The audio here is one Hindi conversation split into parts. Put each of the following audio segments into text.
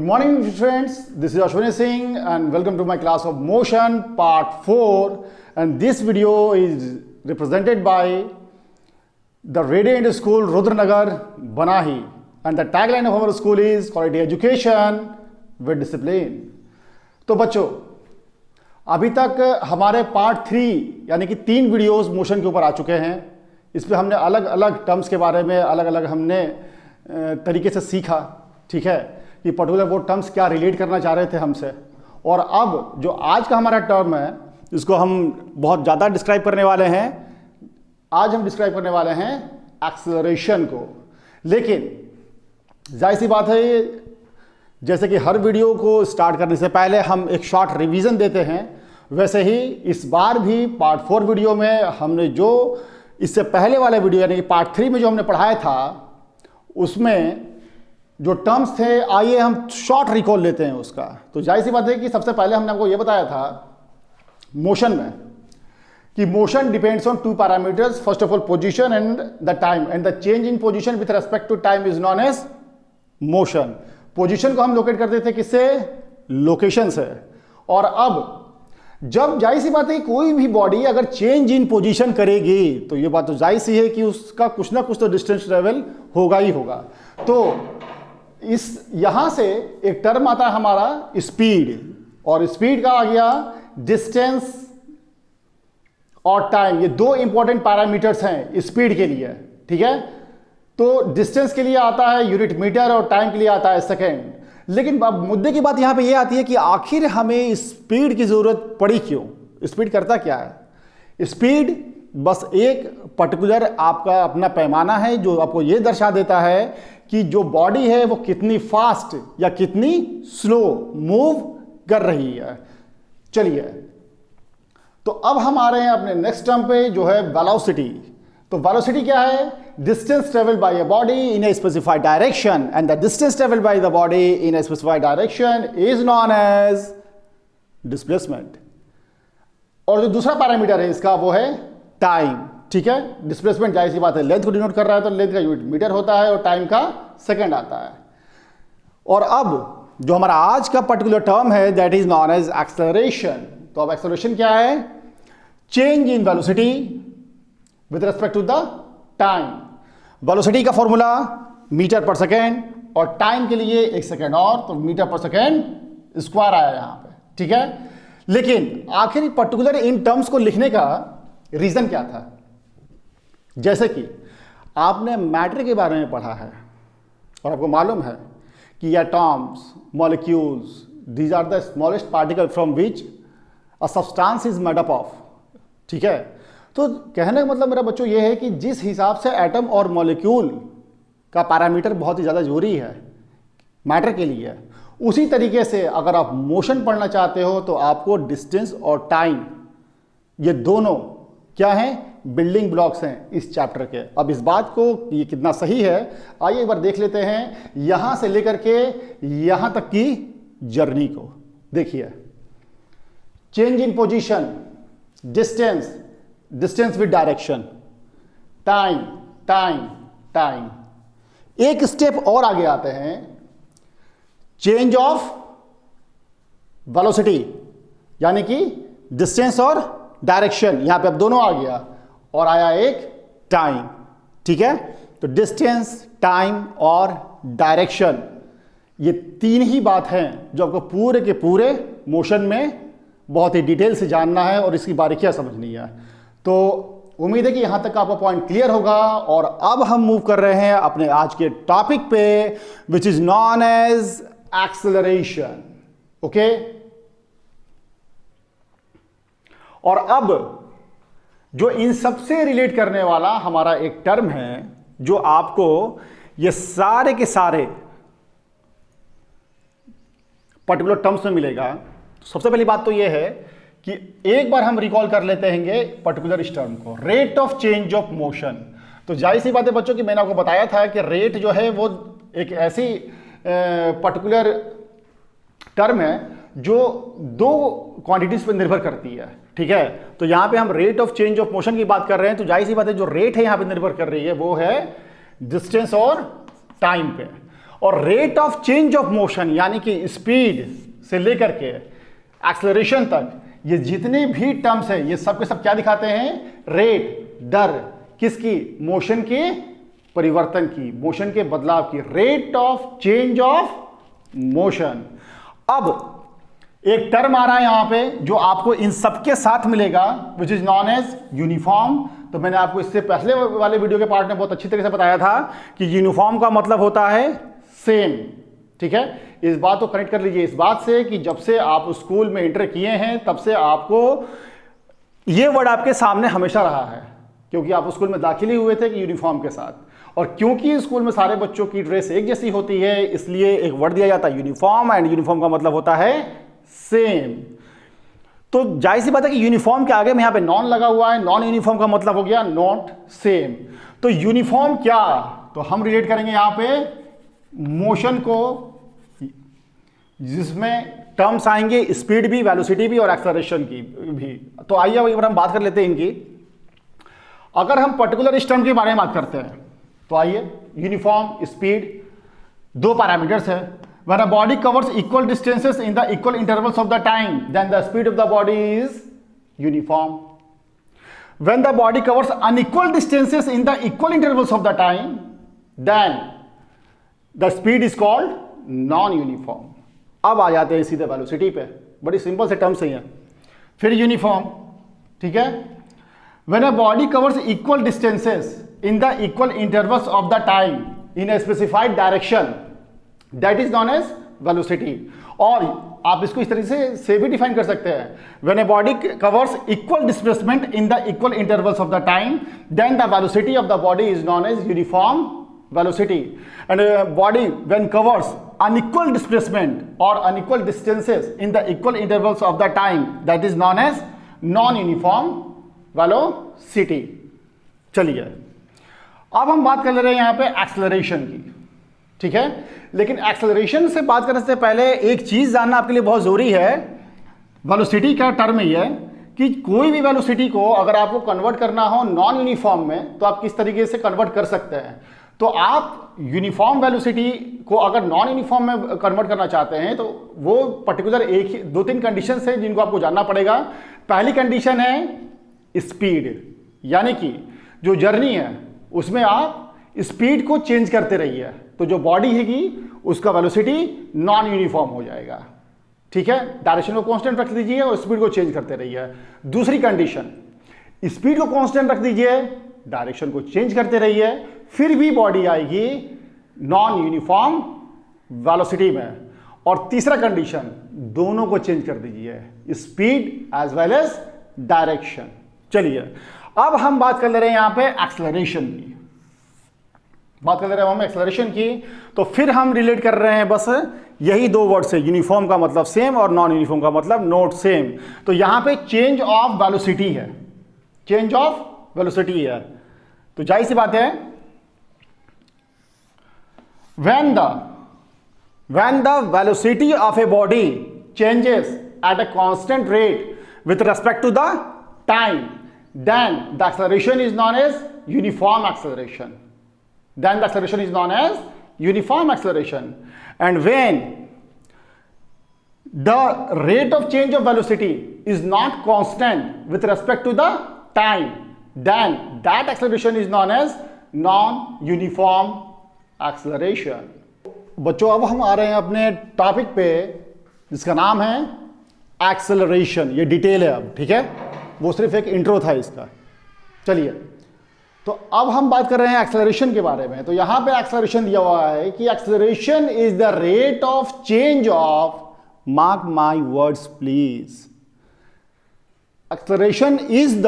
morning friends, this is Ashwini Singh and welcome to my class of motion part 4, and this video is represented by the Radiant School Rudranagar Banahi, and the tagline of our school is quality education with discipline। तो बच्चों अभी तक हमारे पार्ट 3 यानी कि 3 वीडियोस मोशन के ऊपर आ चुके हैं। इस पे हमने अलग अलग टर्म्स के बारे में अलग अलग हमने तरीके से सीखा, ठीक है, कि पर्टिकुलर वो टर्म्स क्या रिलेट करना चाह रहे थे हमसे। और अब जो आज का हमारा टर्म है इसको हम बहुत ज़्यादा डिस्क्राइब करने वाले हैं। आज हम डिस्क्राइब करने वाले हैं एक्सेलरेशन को। लेकिन जाहिर सी बात है, जैसे कि हर वीडियो को स्टार्ट करने से पहले हम एक शॉर्ट रिवीजन देते हैं, वैसे ही इस बार भी पार्ट 4 वीडियो में हमने जो इससे पहले वाला वीडियो यानी कि पार्ट 3 में जो हमने पढ़ाया था उसमें जो टर्म्स थे, आइए हम शॉर्ट रिकॉल लेते हैं उसका। तो जाहिर सी बात है कि सबसे पहले हमने आपको ये बताया था मोशन में कि motion depends on 2 parameters, first of all position and the time, and the change in position with respect to time is known as motion. Position को हम लोकेट करते थे किससे? लोकेशन से। और अब जब जाहिर सी बात है कोई भी बॉडी अगर चेंज इन पोजीशन करेगी तो ये बात तो जाहिर सी है कि उसका कुछ ना कुछ तो डिस्टेंस ट्रेवल होगा ही होगा। तो इस यहां से एक टर्म आता है हमारा स्पीड, और स्पीड का आ गया डिस्टेंस और टाइम। ये 2 इंपॉर्टेंट पैरामीटर्स हैं स्पीड के लिए, ठीक है। तो डिस्टेंस के लिए आता है यूनिट मीटर और टाइम के लिए आता है सेकेंड। लेकिन अब मुद्दे की बात यहां पे ये आती है कि आखिर हमें स्पीड की जरूरत पड़ी क्यों? स्पीड करता क्या है? स्पीड बस एक पर्टिकुलर आपका अपना पैमाना है जो आपको ये दर्शा देता है कि जो बॉडी है वो कितनी फास्ट या कितनी स्लो मूव कर रही है। चलिए, तो अब हम आ रहे हैं अपने नेक्स्ट टर्म पे जो है वेलोसिटी। तो वेलोसिटी क्या है? Distance travel by a body in a specified direction, and the distance travel by the body in a specified direction is known as displacement. और जो दूसरा पैरामीटर है इसका वो है टाइम, ठीक है। डिस्प्लेसमेंट जाहिर सी बात है लेंथ को डिनोट कर रहा है, तो लेंथ का यूनिट मीटर होता है और टाइम का सेकंड आता है। और अब जो हमारा आज का पर्टिकुलर टर्म है that is known as acceleration. तो अब एक्सेलरेशन क्या है? Change in velocity with respect to the time. Velocity का फॉर्मूला मीटर पर सेकेंड और टाइम के लिए 1 सेकेंड और, तो मीटर पर सेकेंड स्क्वायर आया यहां पे, ठीक है। लेकिन आखिर पर्टिकुलर इन टर्म्स को लिखने का रीजन क्या था? जैसे कि आपने मैटर के बारे में पढ़ा है और आपको मालूम है कि atoms, molecules, these are the smallest particle from which a substance is made up of, ठीक है। तो कहने का मतलब मेरा बच्चों ये है कि जिस हिसाब से एटम और मॉलिक्यूल का पैरामीटर बहुत ही ज़्यादा जरूरी है मैटर के लिए, उसी तरीके से अगर आप मोशन पढ़ना चाहते हो तो आपको डिस्टेंस और टाइम ये दोनों क्या हैं? बिल्डिंग ब्लॉक्स हैं इस चैप्टर के। अब इस बात को ये कितना सही है आइए एक बार देख लेते हैं, यहां से लेकर के यहां तक की जर्नी को देखिए। Change in position, distance, distance with direction, time, time, time. एक स्टेप और आगे आते हैं, चेंज ऑफ वेलोसिटी यानी कि डिस्टेंस और डायरेक्शन, यहां पे अब दोनों आ गया और आया एक टाइम, ठीक है। तो डिस्टेंस, टाइम और डायरेक्शन ये 3 ही बात हैं जो आपको पूरे के पूरे मोशन में बहुत ही डिटेल से जानना है और इसकी बारीकियां समझनी है। तो उम्मीद है कि यहां तक आपका पॉइंट क्लियर होगा। और अब हम मूव कर रहे हैं अपने आज के टॉपिक पे which is known as acceleration, okay. और अब जो इन सबसे रिलेट करने वाला हमारा एक टर्म है जो आपको ये सारे के सारे पर्टिकुलर टर्म्स में मिलेगा। तो सबसे पहली बात तो ये है कि एक बार हम रिकॉल कर लेते हैं पर्टिकुलर इस टर्म को, rate of change of motion. तो जाहिर सी बात है बच्चों कि मैंने आपको बताया था कि रेट जो है वो एक ऐसी पर्टिकुलर टर्म है जो 2 क्वांटिटीज पर निर्भर करती है, ठीक है। तो यहां पे हम rate of change of motion की बात कर रहे हैं, तो जाहिर सी बात है जो रेट है यहां पे निर्भर कर रही है वो है डिस्टेंस और टाइम पे। और rate of change of motion यानी कि स्पीड से लेकर के एक्सेलरेशन तक, ये जितने भी टर्म्स है ये सब के सब क्या दिखाते हैं? रेट, दर, किसकी? मोशन के परिवर्तन की, मोशन के बदलाव की, rate of change of motion. अब एक टर्म आ रहा है यहां पे जो आपको इन सबके साथ मिलेगा, which is known as uniform. तो मैंने आपको इससे पहले वाले वीडियो के पार्ट में बहुत अच्छी तरीके से बताया था कि यूनिफॉर्म का मतलब होता है सेम। ठीक है, इस बात को कनेक्ट कर लीजिए इस बात से कि जब से आप स्कूल में एंटर किए हैं तब से आपको ये वर्ड आपके सामने हमेशा रहा है, क्योंकि आप स्कूल में दाखिल ही हुए थे कि यूनिफॉर्म के साथ। और क्योंकि स्कूल में सारे बच्चों की ड्रेस एक जैसी होती है, इसलिए एक वर्ड दिया जाता है यूनिफॉर्म, एंड यूनिफॉर्म का मतलब होता है सेम। तो जाहिर सी बात है कि यूनिफॉर्म के आगे में यहां पे नॉन लगा हुआ है, नॉन यूनिफॉर्म का मतलब हो गया नॉट सेम। तो यूनिफॉर्म क्या? तो हम रिलेट करेंगे यहां पे मोशन को, जिसमें टर्म्स आएंगे स्पीड भी, वेलोसिटी भी और एक्सेलरेशन की भी। तो आइए एक बार हम बात कर लेते हैं इनकी। अगर हम पर्टिकुलर इस टर्म के बारे में बात करते हैं तो आइए, यूनिफॉर्म स्पीड दो पैरामीटर्स है। When a body covers equal distances in the equal intervals of the time, then the speed of the body is uniform. When the body covers unequal distances in the equal intervals of the time, then the speed is called non-uniform. अब आ जाते हैं सीधे वेलोसिटी पे, बड़ी सिंपल से टर्म्स हैं। फिर यूनिफॉर्म, ठीक है। When a body covers equal distances in the equal intervals of the time in a specified direction, that is known as velocity. और आप इसको इस तरीके से भी डिफाइन कर सकते हैं, when a body covers equal displacement in the equal intervals of the time, then the velocity of the body is known as uniform velocity. And body when covers unequal displacement और unequal distances in the equal intervals of the time, that is known as non uniform velocity. चलिए अब हम बात कर ले रहे हैं यहां पे एक्सेलरेशन की, ठीक है। लेकिन एक्सेलरेशन से बात करने से पहले एक चीज जानना आपके लिए बहुत जरूरी है। वेलोसिटी का टर्म ही है कि कोई भी वेलोसिटी को अगर आपको कन्वर्ट करना हो नॉन यूनिफॉर्म में तो आप किस तरीके से कन्वर्ट कर सकते हैं। तो आप यूनिफॉर्म वेलोसिटी को अगर नॉन यूनिफॉर्म में कन्वर्ट करना चाहते हैं तो वो पर्टिकुलर एक ही दो तीन कंडीशन है जिनको आपको जानना पड़ेगा। पहली कंडीशन है स्पीड, यानी कि जो जर्नी है उसमें आप स्पीड को चेंज करते रहिए, तो जो बॉडी हैगी उसका वेलोसिटी नॉन यूनिफॉर्म हो जाएगा, ठीक है। डायरेक्शन को कांस्टेंट रख दीजिए और स्पीड को चेंज करते रहिए। दूसरी कंडीशन, स्पीड को कांस्टेंट रख दीजिए, डायरेक्शन को चेंज करते रहिए, फिर भी बॉडी आएगी नॉन यूनिफॉर्म वेलोसिटी में। और तीसरा कंडीशन, दोनों को चेंज कर दीजिए, speed as well as direction. चलिए अब हम बात कर ले रहे हैं यहां पे एक्सेलरेशन की, बात कर रहे हैं हम एक्सेलरेशन की। तो फिर हम रिलेट कर रहे हैं बस यही दो वर्ड से, यूनिफॉर्म का मतलब सेम और नॉन यूनिफॉर्म का मतलब नॉट सेम। तो यहां पे चेंज ऑफ वेलोसिटी है, चेंज ऑफ वेलोसिटी है। तो जाहिर सी बात है, when the velocity of a body changes at a constant rate with respect to the time, then the acceleration is known as uniform acceleration. Then the acceleration is known as uniform acceleration. And when the rate of change of velocity is not constant with respect to the time, then that acceleration is known as non-uniform acceleration. बच्चों अब हम आ रहे हैं अपने टॉपिक पे जिसका नाम है एक्सेलरेशन। ये डिटेल है अब, ठीक है, वो सिर्फ एक इंट्रो था इसका। चलिए तो अब हम बात कर रहे हैं एक्सेलरेशन के बारे में। तो यहां पे एक्सेलरेशन दिया हुआ है कि acceleration is the rate of change of, mark my words please, acceleration is the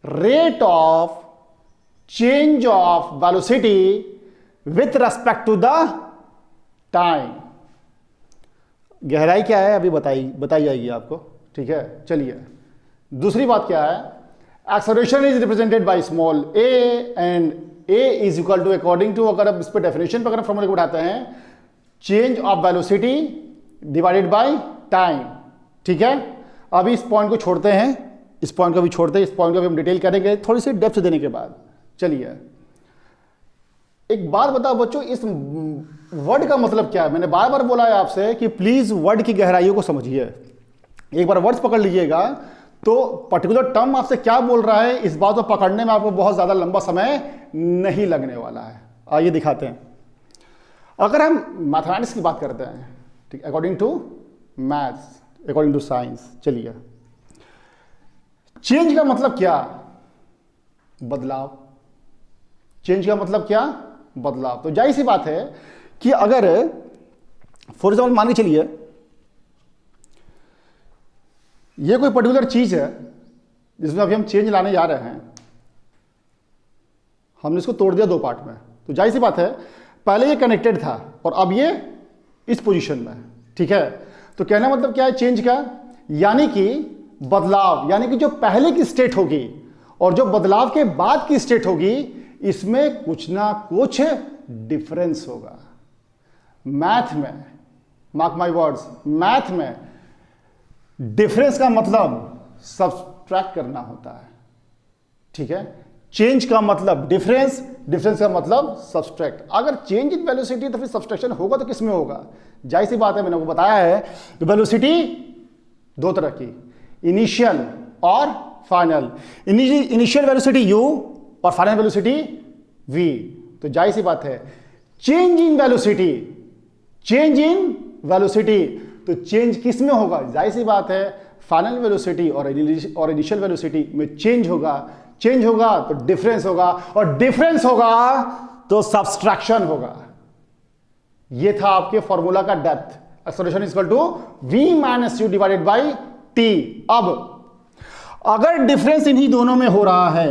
rate of change of velocity with respect to the time. गहराई क्या है अभी बताई जाएगी आपको, ठीक है। चलिए दूसरी बात क्या है, acceleration is represented by small a and a is equal to, according to, अगर अब इस पर डेफिनेशन पर अगर फॉर्मूले को उठाते हैं, change of velocity divided by time, ठीक है। अभी इस पॉइंट को छोड़ते हैं, इस पॉइंट को भी छोड़ते हैं, इस पॉइंट को भी हम डिटेल करेंगे थोड़ी सी डेप्थ देने के बाद। चलिए एक बात बताओ बच्चों, इस वर्ड का मतलब क्या है? मैंने बार बार बोला है आपसे कि प्लीज वर्ड की गहराइयों को समझिए। एक बार वर्ड्स पकड़ लीजिएगा तो पर्टिकुलर टर्म आपसे क्या बोल रहा है इस बात को पकड़ने में आपको बहुत ज्यादा लंबा समय नहीं लगने वाला है। आइए दिखाते हैं। अगर हम मैथमेटिक्स की बात करते हैं, ठीक, according to maths, according to science, चलिए, चेंज का मतलब क्या? बदलाव। चेंज का मतलब क्या? बदलाव। तो जाहिर सी बात है कि अगर फॉर एग्जाम्पल मान के चलिए ये कोई पर्टिकुलर चीज है जिसमें अभी हम चेंज लाने जा रहे हैं, हमने इसको तोड़ दिया दो पार्ट में, तो जाहिर सी बात है पहले ये कनेक्टेड था और अब ये इस पोजीशन में है, ठीक है। तो कहना मतलब क्या है चेंज का? यानी कि बदलाव, यानी कि जो पहले की स्टेट होगी और जो बदलाव के बाद की स्टेट होगी इसमें कुछ ना कुछ डिफरेंस होगा। मैथ में, मार्क माय वर्ड्स, मैथ में डिफरेंस का मतलब सब्ट्रैक्ट करना होता है, ठीक है। चेंज का मतलब डिफरेंस, डिफरेंस का मतलब सब्ट्रैक्ट। अगर चेंज इन वेलोसिटी तो फिर सब्ट्रैक्शन होगा तो किस में होगा? जाहिर सी बात है, मैंने आपको बताया है कि वेलोसिटी दो तरह की, इनिशियल और फाइनल। इनिशियल वेलोसिटी u और फाइनल वेलोसिटी v। तो जाहिर सी बात है change in velocity, change in velocity, तो चेंज किस में होगा? जाहिर सी बात है फाइनल वेलोसिटी और इनिशियल वेलोसिटी में चेंज होगा। चेंज होगा तो डिफरेंस होगा और डिफरेंस होगा तो सब्सट्रैक्शन होगा। ये था आपके फॉर्मूला का depth. Acceleration equal to v minus u divided by t। अब अगर डिफरेंस इन्हीं दोनों में हो रहा है,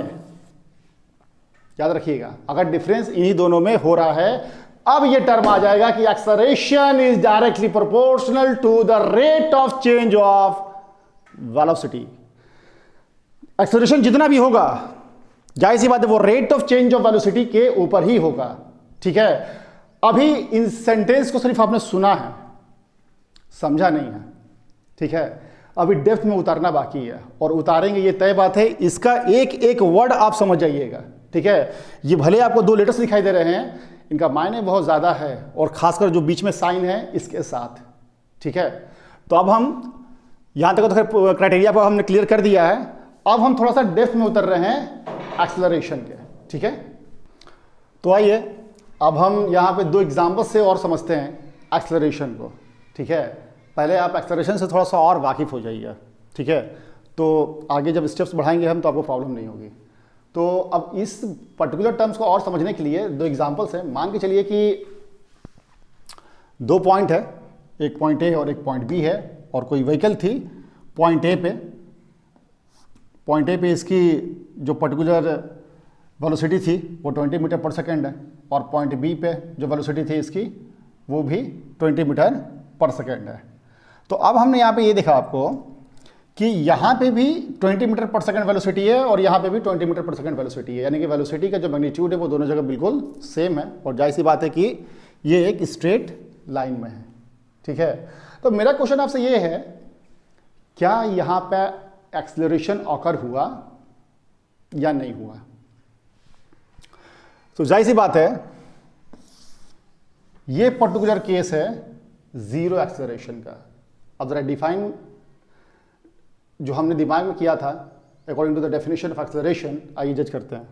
याद रखिएगा, अगर डिफरेंस इन्हीं दोनों में हो रहा है, अब ये टर्म आ जाएगा कि acceleration is directly proportional to the rate of change of velocity. Acceleration जितना भी होगा जाहिर सी बात है वो rate of change of velocity के ऊपर ही होगा, ठीक है। अभी इन सेंटेंस को सिर्फ आपने सुना है, समझा नहीं है, ठीक है। अभी डेप्थ में उतारना बाकी है और उतारेंगे, ये तय बात है। इसका एक एक वर्ड आप समझ जाइएगा, ठीक है। ये भले आपको दो लेटर्स दिखाई दे रहे हैं, इनका मायने बहुत ज़्यादा है और खासकर जो बीच में साइन है इसके साथ, ठीक है। तो अब हम यहाँ तक तो क्राइटेरिया पर हमने क्लियर कर दिया है। अब हम थोड़ा सा डेप्थ में उतर रहे हैं एक्सेलरेशन के, ठीक है। तो आइए अब हम यहाँ पे दो एग्जाम्पल से और समझते हैं एक्सेलरेशन को, ठीक है। पहले आप एक्सेलरेशन से थोड़ा सा और वाकिफ हो जाइए, ठीक है। तो आगे जब स्टेप्स बढ़ाएंगे हम तो आपको प्रॉब्लम नहीं होगी। तो अब इस पर्टिकुलर टर्म्स को और समझने के लिए दो एग्जांपल्स हैं। मान के चलिए कि दो पॉइंट है, एक पॉइंट ए और एक पॉइंट बी है, और कोई व्हीकल थी पॉइंट ए पे इसकी जो पर्टिकुलर वेलोसिटी थी वो 20 मीटर पर सेकेंड है, और पॉइंट बी पे जो वेलोसिटी थी इसकी वो भी 20 मीटर पर सेकेंड है। तो अब हमने यहाँ पे ये देखा आपको कि यहाँ पे भी 20 मीटर पर सेकंड वेलोसिटी है और यहाँ पे भी 20 मीटर पर सेकंड वेलोसिटी है, यानी कि वेलोसिटी का जो मैग्नीट्यूड है वो दोनों जगह बिल्कुल सेम है, और जाहिर सी बात है कि ये एक स्ट्रेट लाइन में है, ठीक है। तो मेरा क्वेश्चन आपसे ये है, क्या यहाँ पे एक्सेलरेशन ऑकर हुआ या नहीं हुआ? तो जाहिर सी बात है ये पर्टिकुलर केस है जीरो एक्सेलरेशन का। अब जरा डिफाइन जो हमने दिमाग में किया था according to the definition of acceleration, आइए जज करते हैं।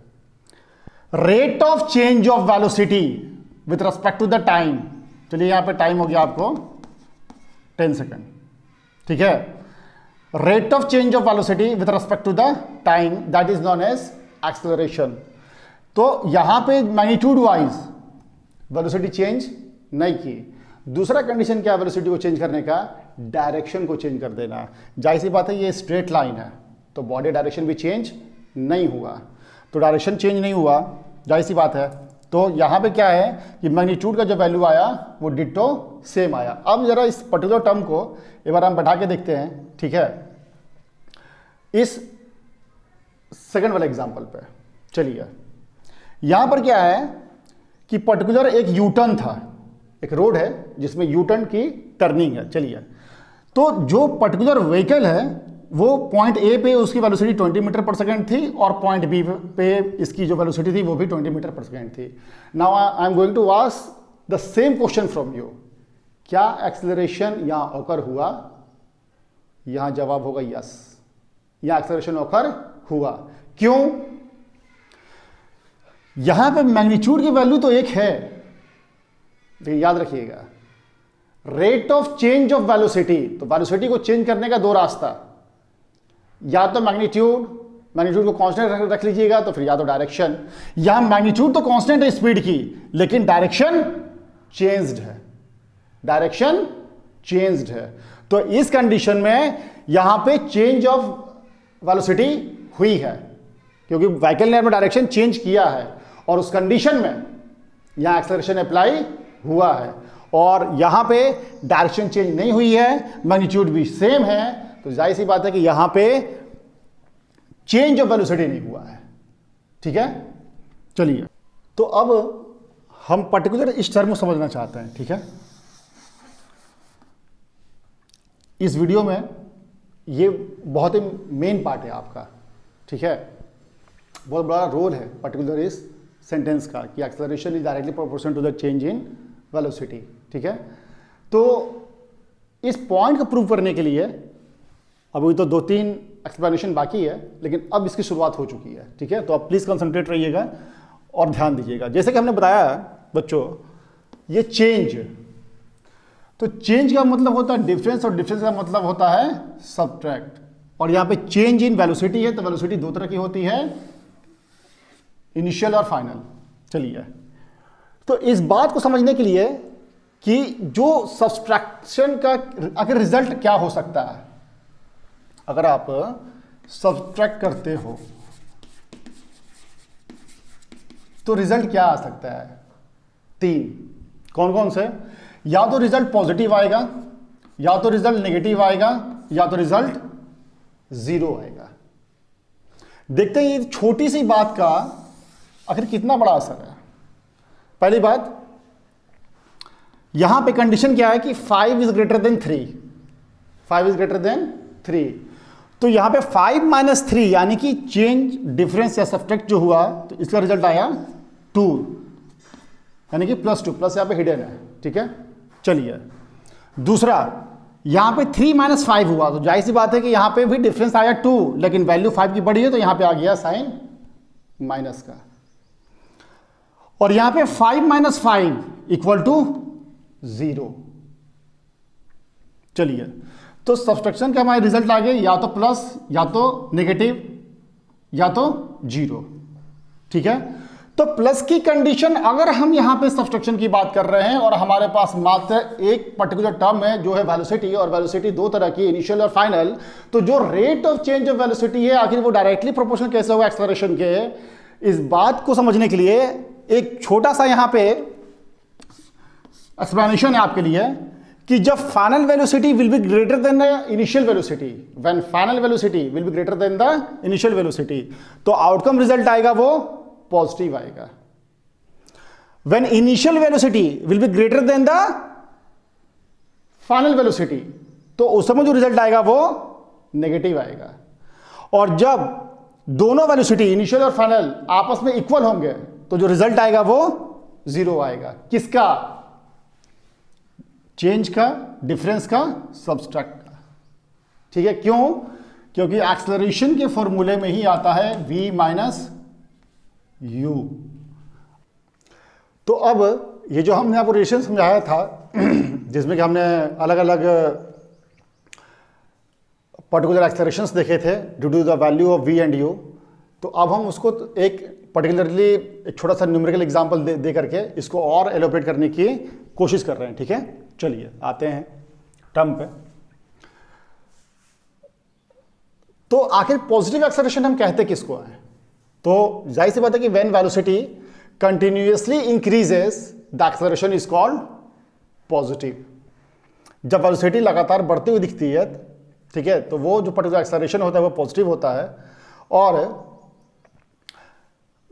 Rate of change of velocity with respect to the time. चलिए यहाँ पे टाइम हो गया आपको 10 सेकेंड, ठीक है। Rate of change of velocity with respect to the time, that is known as acceleration. तो यहाँ पे मैग्नीट्यूड वाइज वेलोसिटी चेंज नहीं की। दूसरा कंडीशन क्या है वेलोसिटी को चेंज करने का? डायरेक्शन को चेंज कर देना। जाहिर सी बात है ये स्ट्रेट लाइन है तो बॉडी डायरेक्शन भी चेंज नहीं हुआ, तो डायरेक्शन चेंज नहीं हुआ, जाहिर सी बात है। तो यहाँ पे क्या है कि मैग्नीट्यूड का जो वैल्यू आया वो डिट्टो सेम आया। अब जरा इस पर्टिकुलर टर्म को एक बार हम बैठा के देखते हैं, ठीक है, इस सेकंड वाले एग्जाम्पल पे। चलिए यहाँ पर क्या है कि पर्टिकुलर एक यू टर्न था, एक रोड है जिसमें यू टर्न की टर्निंग है। चलिए, तो जो पर्टिकुलर व्हीकल है वो पॉइंट ए पे उसकी वेलोसिटी 20 मीटर पर सेकेंड थी और पॉइंट बी पे इसकी जो वेलोसिटी थी वो भी 20 मीटर पर सेकेंड थी। Now I am going to ask the same question from you, क्या एक्सेलरेशन यहां ऑकर हुआ? यहां जवाब होगा यस, यहां एक्सेलरेशन ऑकर हुआ। क्यों? यहां पे मैग्नीट्यूड की वैल्यू तो एक है, लेकिन याद रखिएगा rate of change of velocity, तो वेलोसिटी को चेंज करने का दो रास्ता, या तो मैग्नीट्यूड को कांस्टेंट रख लीजिएगा, तो फिर या तो डायरेक्शन। यहां मैग्नीट्यूड तो कांस्टेंट है स्पीड की, लेकिन डायरेक्शन चेंज्ड है, डायरेक्शन चेंज्ड है। तो इस कंडीशन में यहां पे चेंज ऑफ वेलोसिटी हुई है, क्योंकि व्हीकल ने अपना डायरेक्शन चेंज किया है, और उस कंडीशन में यहां एक्सेलरेशन अप्लाई हुआ है। और यहां पे डायरेक्शन चेंज नहीं हुई है, मैग्नीट्यूड भी सेम है, तो जाहिर सी बात है कि यहां पे चेंज ऑफ वेलोसिटी नहीं हुआ है। ठीक है, चलिए, तो अब हम पर्टिकुलर इस टर्म को समझना चाहते हैं। ठीक है, इस वीडियो में ये बहुत ही मेन पार्ट है आपका। ठीक है, बहुत बड़ा रोल है पर्टिकुलर इस सेंटेंस का कि acceleration is directly proportional to the change in velocity. ठीक है, तो इस पॉइंट को प्रूव करने के लिए अभी तो 2-3 एक्सप्लेनेशन बाकी है, लेकिन अब इसकी शुरुआत हो चुकी है। ठीक है, तो आप प्लीज़ कंसंट्रेट रहिएगा और ध्यान दीजिएगा। जैसे कि हमने बताया बच्चों, ये चेंज, तो चेंज का मतलब होता है डिफरेंस, और डिफरेंस का मतलब होता है सब्ट्रैक्ट। और यहाँ पे चेंज इन वेलोसिटी है, तो वेलोसिटी दो तरह की होती है, इनिशियल और फाइनल। चलिए, तो इस बात को समझने के लिए कि जो सब्ट्रैक्शन का आखिर रिजल्ट क्या हो सकता है, अगर आप सब्ट्रैक्ट करते हो तो रिजल्ट क्या आ सकता है? 3। कौन कौन से? या तो रिजल्ट पॉजिटिव आएगा, या तो रिजल्ट नेगेटिव आएगा, या तो रिजल्ट 0 आएगा। देखते हैं ये छोटी सी बात का आखिर कितना बड़ा असर है। पहली बात, यहां पे कंडीशन क्या है कि 5 is greater than 3, 5 is greater than 3, तो यहां पे 5 - 3 यानी कि चेंज, डिफरेंस या सब्ट्रैक्ट जो हुआ, तो इसका रिजल्ट आया 2, यानी कि +2, प्लस यहां पे हिडन है। ठीक है, चलिए, दूसरा, यहां पे 3 - 5 हुआ, तो जाहिर सी बात है कि यहां पे भी डिफरेंस आया 2, लेकिन वैल्यू 5 की बड़ी है, तो यहां पे आ गया साइन माइनस का। और यहां पे 5 - 5 = 0। चलिए, तो सब्ट्रैक्शन के हमारे रिजल्ट आ गए या तो प्लस, या तो नेगेटिव, या तो 0। ठीक है, तो प्लस की कंडीशन, अगर हम यहां पे सब्ट्रैक्शन की बात कर रहे हैं और हमारे पास मात्र एक पर्टिकुलर टर्म है जो है वेलोसिटी, और वेलोसिटी दो तरह की, इनिशियल और फाइनल, तो जो rate of change of velocity है आखिर वो डायरेक्टली प्रोपोर्शनल कैसे होगा एक्सेलरेशन के, इस बात को समझने के लिए एक छोटा सा यहां पे एक्सप्लेनेशन है आपके लिए कि जब final velocity will be greater than the initial velocity, when final velocity will be greater than the initial velocity, तो आउटकम रिजल्ट आएगा वो पॉजिटिव आएगा। When initial velocity will be greater than the final velocity, तो उस समय जो रिजल्ट आएगा वो नेगेटिव आएगा। और जब दोनों वेलोसिटी इनिशियल और फाइनल आपस में इक्वल होंगे, तो जो रिजल्ट आएगा वो 0 आएगा। किसका? चेंज का, डिफरेंस का, सब्ट्रैक्ट का। ठीक है, क्यों? क्योंकि एक्सेलरेशन के फॉर्मूले में ही आता है v - u। तो अब ये जो हमने आपको रिलेशन समझाया था जिसमें कि हमने अलग अलग पर्टिकुलर एक्सेलरेशंस देखे थे due to the value of v and u, तो अब हम उसको एक पर्टिकुलरली एक छोटा सा न्यूमेरिकल एग्जांपल दे करके इसको और एलोबरेट करने की कोशिश कर रहे हैं। ठीक है, चलिए आते हैं टर्म पे। तो आखिर पॉजिटिव एक्सेलरेशन हम कहते किसको है? तो जाहिर सी बात है कि when velocity continuously increases the acceleration is called positive. जब वेलोसिटी लगातार बढ़ती हुई दिखती है, ठीक है, तो वो जो पर्टिकुलर एक्सेलरेशन होता है वो पॉजिटिव होता है। और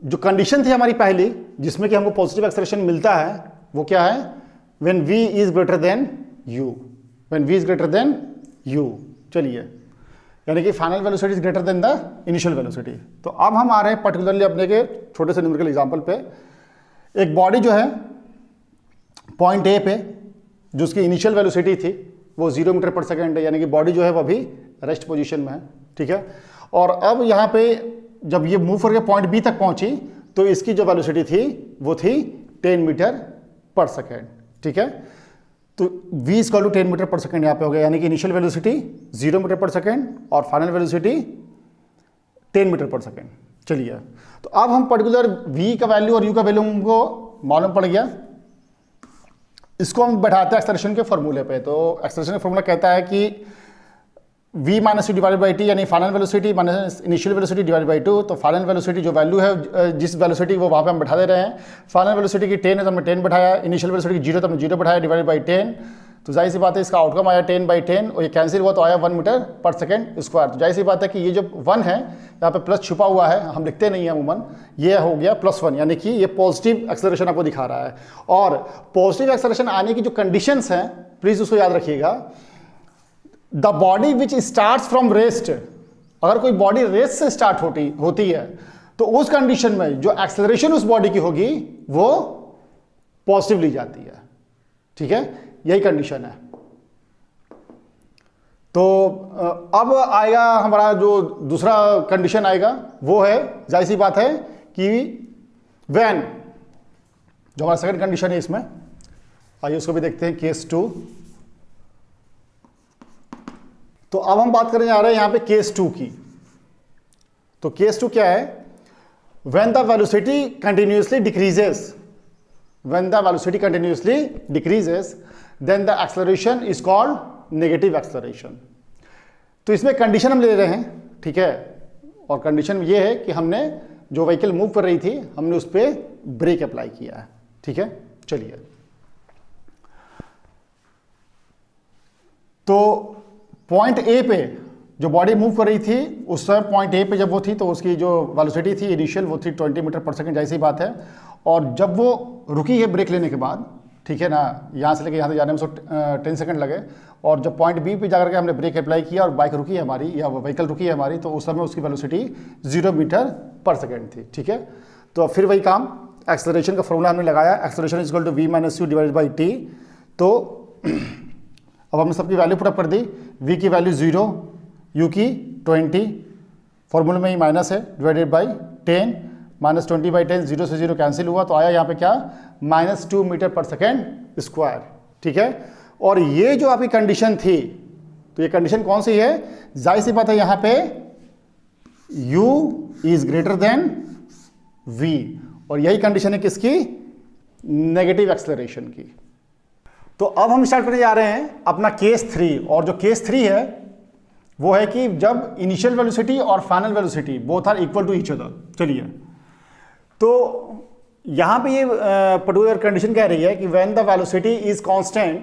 जो कंडीशन थी हमारी पहली जिसमें कि हमको पॉजिटिव एक्सेलरेशन मिलता है वो क्या है? When v is greater than u, when v is greater than u। चलिए, यानी कि final velocity is greater than the initial velocity. तो अब हम आ रहे हैं पर्टिकुलरली अपने के छोटे से न्यूमेरिकल एग्जांपल पे। एक बॉडी जो है पॉइंट ए पे जो उसकी इनिशियल वेलोसिटी थी वो 0 मीटर पर सेकेंड है, यानी कि बॉडी जो है वो अभी रेस्ट पोजीशन में है, ठीक है। और अब यहाँ पे जब ये मूव करके पॉइंट बी तक पहुंची तो इसकी जो वेलोसिटी थी वो थी 10 मीटर पर सेकेंड, ठीक है। तो v इक्वल टू 10 मीटर पर सेकेंड यहाँ पे हो गया, यानी कि इनिशियल वेलोसिटी 0 मीटर पर सेकेंड और फाइनल वेलोसिटी 10 मीटर पर सेकेंड। चलिए, तो अब हम पर्टिकुलर v का वैल्यू और u का वैल्यू हमको मालूम पड़ गया, इसको हम बैठाते हैं एक्सेलरेशन के फॉर्मूले पे। तो एक्सेलरेशन का फॉर्मूला कहता है कि v minus u divided by t, यानी final velocity minus initial velocity divided by 2। तो फाइनल वेलोसिटी जो वैल्यू है, जिस वेलोसिटी वो वहाँ पे हम बैठा दे रहे हैं। फाइनल वेलोसिटी की 10 है तो हमने 10 बैठाया, इनिशियल वेलोसिटी की 0 तो हमने 0 बैठाया, डिवाइडेड बाई 10। तो जाहिर सी बात है इसका आउटकम आया 10/10 और ये कैंसिल हुआ तो आया 1 मीटर पर सेकेंड स्क्वायर। तो जाहिर सी बात है कि ये जो 1 है यहाँ पे प्लस छुपा हुआ है, हम लिखते नहीं है अमूमन, ये हो गया +1, यानी कि ये पॉजिटिव एक्सेलरेशन आपको दिखा रहा है। और पॉजिटिव एक्सेलरेशन आने की जो कंडीशंस हैं प्लीज उसको याद रखिएगा। The body which starts from rest, अगर कोई बॉडी रेस्ट से स्टार्ट होती है तो उस कंडीशन में जो एक्सेलरेशन उस बॉडी की होगी वो पॉजिटिव ली जाती है, ठीक है, यही कंडीशन है। तो अब आएगा हमारा जो दूसरा कंडीशन आएगा वो है, जाहिर सी बात है कि व्हेन, जो हमारा सेकंड कंडीशन है इसमें, आइए उसको भी देखते हैं, केस 2। तो अब हम बात करने जा रहे हैं यहां पे केस 2 की। तो केस 2 क्या है? When the velocity continuously decreases, when the velocity continuously decreases then the acceleration is called negative acceleration. तो इसमें कंडीशन हम ले रहे हैं, ठीक है, और कंडीशन ये है कि हमने जो व्हीकल मूव कर रही थी हमने उस पर ब्रेक अप्लाई किया है, ठीक है। चलिए, तो पॉइंट ए पे जो बॉडी मूव कर रही थी उस समय पॉइंट ए पे जब वो थी तो उसकी जो वेलोसिटी थी इनिशियल वो थी 20 मीटर पर सेकेंड, जैसी बात है। और जब वो रुकी है ब्रेक लेने के बाद, ठीक है ना, यहाँ से लेके यहाँ तक जाने में 10 सेकंड लगे, और जब पॉइंट बी पे जाकर के हमने ब्रेक अप्लाई किया और बाइक रुकी है हमारी या व्हीकल रुकी है हमारी, तो उस समय उसकी वेलोसिटी 0 मीटर पर सेकेंड थी, ठीक है। तो फिर वही काम, एक्सेलरेशन का फॉर्मूला हमने लगाया, acceleration is equal to v minus u divided by t. तो अब हमने सबकी वैल्यू पुट अप कर दी, v की वैल्यू 0, u की 20, फॉर्मूले में ही माइनस है, डिवाइडेड बाई 10, माइनस 20/10, 0 से 0 कैंसिल हुआ तो आया यहाँ पे क्या, -2 मीटर पर सेकेंड स्क्वायर, ठीक है। और ये जो आपकी कंडीशन थी, तो ये कंडीशन कौन सी है? जाहिर सी बात है यहाँ पे u is greater than v, और यही कंडीशन है किसकी? नेगेटिव एक्सेलरेशन की। तो अब हम स्टार्ट करने जा रहे हैं अपना केस 3, और जो केस 3 है वो है कि जब इनिशियल वेलोसिटी और final velocity both are equal to each other. चलिए, तो यहां पे ये पर्टिकुलर कंडीशन कह रही है कि when the velocity is constant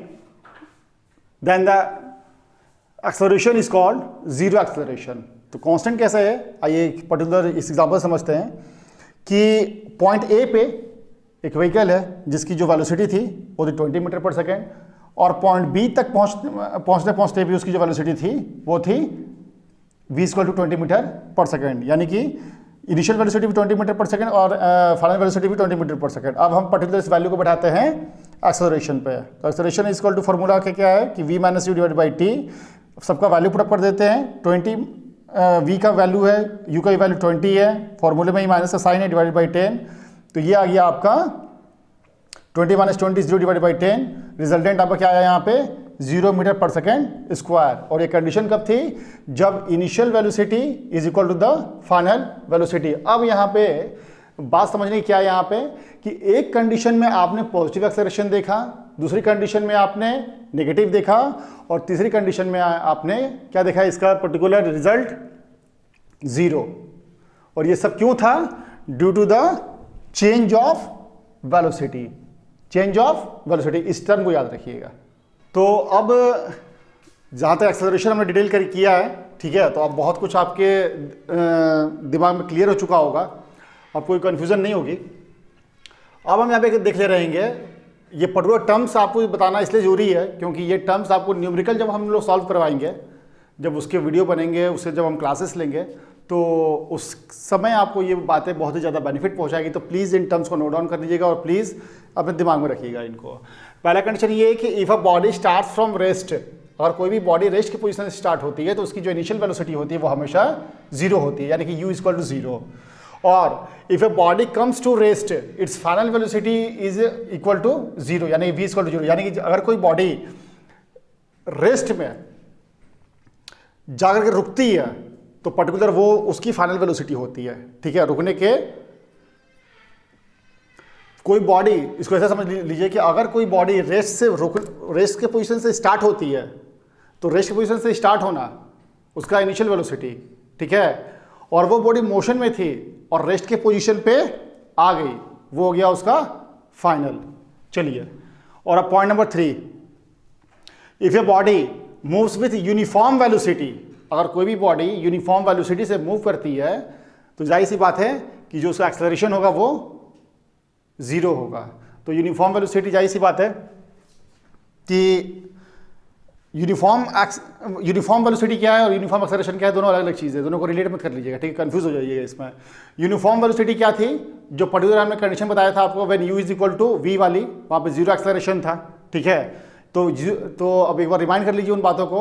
then the acceleration is called zero acceleration. तो कांस्टेंट कैसा है, आइए पर्टिकुलर इस एग्जांपल समझते हैं कि पॉइंट ए पे एक व्हीकल है जिसकी जो वेलोसिटी थी वो थी 20 मीटर पर सेकेंड, और पॉइंट बी तक पहुंचते पहुंचते भी उसकी जो वेलोसिटी थी वो थी v इक्वल टू 20 मीटर पर सेकेंड, यानी कि इनिशियल वेलोसिटी भी 20 मीटर पर सेकेंड और फाइनल वेलोसिटी भी 20 मीटर पर सेकेंड। अब हम पर्टिकुलर इस वैल्यू को बैठाते हैं एक्सेलरेशन पे। तो acceleration is equal to formula क्या है कि v minus u divide by t, सबका वैल्यू पुट अप कर देते हैं। 20 v का वैल्यू है, u का वैल्यू 20 है, फॉर्मूले में ही माइनस का साइन है, डिवाइडेड बाई 10, तो ये आ गया आपका 20 माइनस 20 0 डिवाइडेड बाई 10, रिजल्टेंट आपका क्या आया यहाँ पे 0 मीटर पर सेकेंड स्क्वायर। और ये कंडीशन कब थी? जब initial velocity is equal to the final velocity. अब यहाँ पे बात समझने की क्या है यहाँ पे कि एक कंडीशन में आपने पॉजिटिव एक्सेलरेशन देखा, दूसरी कंडीशन में आपने नेगेटिव देखा, और तीसरी कंडीशन में आपने क्या देखा, इसका पर्टिकुलर रिजल्ट 0। और ये सब क्यों था? Due to the change of velocity, change of velocity, इस टर्म को याद रखिएगा। तो अब जहाँ तक एक्सेलरेशन हमने डिटेल कर किया है, ठीक है, तो अब बहुत कुछ आपके दिमाग में क्लियर हो चुका होगा, अब कोई कन्फ्यूज़न नहीं होगी। अब हम यहाँ पे देख ले रहेंगे, ये पर्टिकुलर टर्म्स आपको बताना इसलिए जरूरी है क्योंकि ये टर्म्स आपको न्यूमेरिकल जब हम लोग सॉल्व करवाएंगे, जब उसके वीडियो बनेंगे, उससे जब हम क्लासेस लेंगे, तो उस समय आपको ये बातें बहुत ही ज़्यादा बेनिफिट पहुंचाएगी। तो प्लीज़ इन टर्म्स को नोट डाउन कर लीजिएगा और प्लीज़ अपने दिमाग में रखिएगा इनको। पहला कंडीशन ये है कि if a body start from rest, अगर कोई भी बॉडी रेस्ट की पोजीशन से स्टार्ट होती है तो उसकी जो इनिशियल वेलोसिटी होती है वो हमेशा 0 होती है, यानी कि u इक्वल टू 0। और if a body comes to rest its final velocity is equal to 0, यानी v इक्वल टू 0, यानी कि अगर कोई बॉडी रेस्ट में जाकर के रुकती है तो पर्टिकुलर वो उसकी फाइनल वेलोसिटी होती है, ठीक है। रुकने के कोई बॉडी, इसको ऐसा समझ लीजिए कि अगर कोई बॉडी रेस्ट के पोजीशन से स्टार्ट होती है तो रेस्ट के पोजीशन से स्टार्ट होना उसका इनिशियल वेलोसिटी, ठीक है, और वो बॉडी मोशन में थी और रेस्ट के पोजीशन पे आ गई, वो हो गया उसका फाइनल। चलिए, और अब point number 3, if a body moves with uniform velocity, अगर कोई भी बॉडी यूनिफॉर्म वेलोसिटी से मूव करती है तो जाहिर सी बात है कि जो उसका एक्सेलरेशन होगा वो 0 होगा। तो यूनिफॉर्म वेलोसिटी, जाहिर सी बात है कि यूनिफॉर्म वेलोसिटी क्या है और यूनिफॉर्म एक्सेलरेशन क्या है, दोनों अलग अलग चीज़ है, दोनों को रिलेट मत कर लीजिएगा, ठीक है, कंफ्यूज हो जाइएगा इसमें। यूनिफॉर्म वेलोसिटी क्या थी, जो पर्टिकुलर हमने कंडीशन बताया था आपको, when u is equal to v वाली, वहाँ पे 0 एक्सेलरेशन था, ठीक है। तो अब एक बार रिमाइंड कर लीजिए उन बातों को।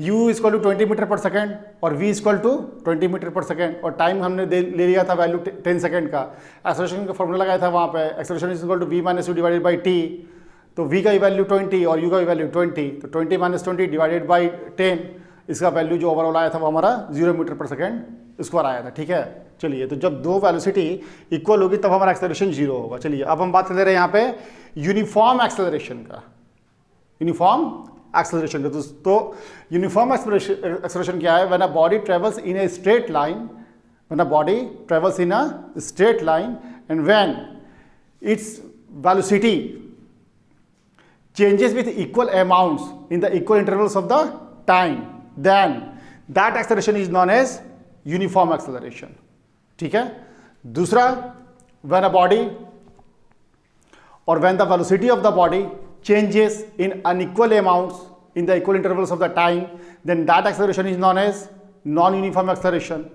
u is equal to 20 metre पर सेकेंड और v is equal to 20 metre पर सेकेंड, और टाइम हमने ले लिया था वैल्यू 10 सेकेंड का। एक्सेलरेशन का फॉर्मूला लगाया था वहाँ पे, acceleration is equal to v minus u divided by t। तो v का वैल्यू 20 और u का वैल्यू 20, तो 20 माइनस 20 डिवाइडेड बाई 10, इसका वैल्यू जो ओवरऑल आया था वो हमारा 0 मीटर पर सेकेंड स्क्वायर आया था, ठीक है। चलिए, तो जब दो वेलोसिटी इक्वल होगी तब हमारा एक्सेलरेशन 0 होगा। चलिए, अब हम बात कर रहे हैं यहाँ पे यूनिफॉर्म एक्सेलरेशन का, यूनिफॉर्म एक्सेलरेशन का। तो यूनिफॉर्म एक्सेलरेशन क्या है, when a body travels in a straight line, when a body travels in a straight line and when its velocity changes with equal amounts in the equal intervals of the time, then that acceleration is known as uniform acceleration, ठीक है। दूसरा, when a body or when the velocity of the body changes in unequal amounts in the equal intervals of the time, then that acceleration is known as non-uniform acceleration।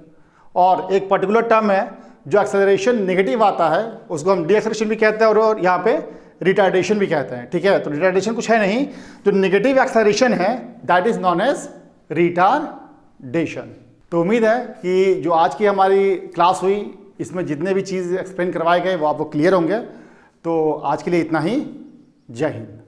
और एक पर्टिकुलर टर्म है जो एक्सेलरेशन नेगेटिव आता है उसको हम डी-एक्सेलरेशन भी कहते हैं और यहाँ पे रिटार्डेशन भी कहते हैं, ठीक है। तो रिटार्डेशन कुछ है नहीं, जो नेगेटिव एक्सेलरेशन है that is known as retardation. तो उम्मीद है कि जो आज की हमारी क्लास हुई इसमें जितने भी चीज़ एक्सप्लेन करवाए गए वो आपको क्लियर होंगे। तो आज के लिए इतना ही, जय हिंद।